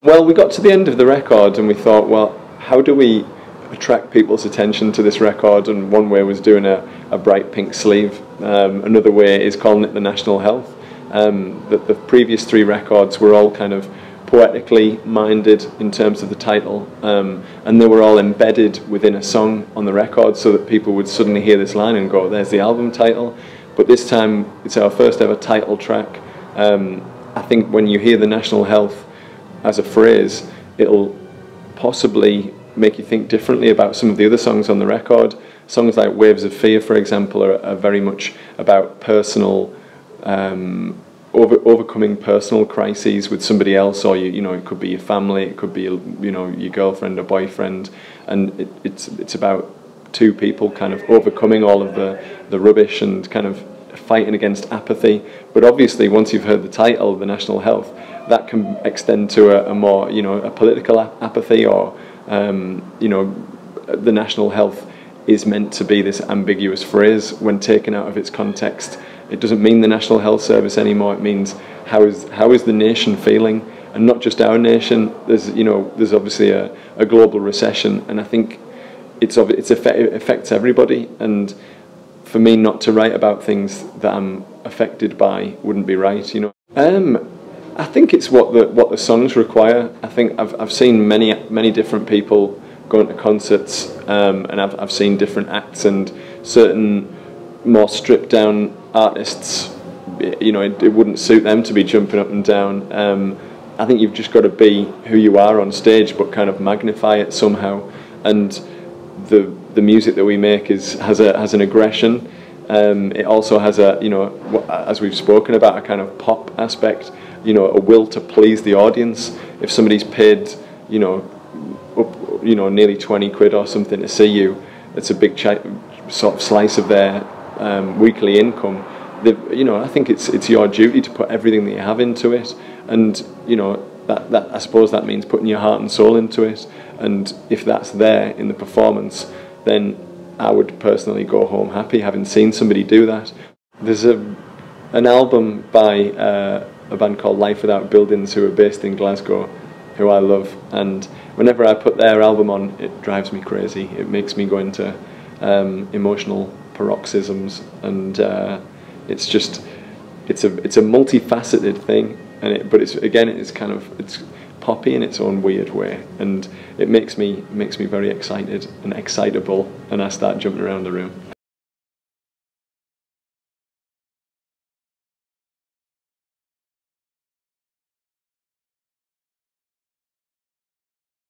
Well, we got to the end of the record and we thought, well, how do we attract people's attention to this record? And one way was doing a bright pink sleeve. Another way is calling it the National Health. The previous three records were all kind of poetically minded in terms of the title, and they were all embedded within a song on the record so that people would suddenly hear this line and go, there's the album title. But this time it's our first ever title track. I think when you hear the National Health as a phrase, it'll possibly make you think differently about some of the other songs on the record. Songs like Waves of Fear, for example, are very much about personal, overcoming personal crises with somebody else, or you know, it could be your family, it could be your girlfriend or boyfriend, and it's about two people kind of overcoming all of the rubbish and kind of fighting against apathy. But obviously, once you've heard the title, the National Health, that can extend to a more, a political apathy, or the National Health is meant to be this ambiguous phrase. When taken out of its context, it doesn't mean the National Health Service anymore. It means how is the nation feeling, and not just our nation. There's obviously a global recession, and I think it affects everybody. And for me, not to write about things that I'm affected by wouldn't be right. I think it's what the songs require. I think I've seen many different people going to concerts, and I've seen different acts, and certain more stripped down artists, it wouldn't suit them to be jumping up and down. I think you've just got to be who you are on stage, but kind of magnify it somehow. And the music that we make has an aggression. It also has as we've spoken about, a kind of pop aspect. A will to please the audience. If somebody's paid, nearly 20 quid or something to see you, it's a big sort of slice of their weekly income. I think it's your duty to put everything that you have into it, and that I suppose that means putting your heart and soul into it. And if that's there in the performance, then I would personally go home happy, having seen somebody do that. There's an album by a band called Life Without Buildings, who are based in Glasgow, who I love, and whenever I put their album on, it drives me crazy. It makes me go into emotional paroxysms, and it's a multifaceted thing, but it's poppy in its own weird way, and it makes me very excited and excitable, and I start jumping around the room.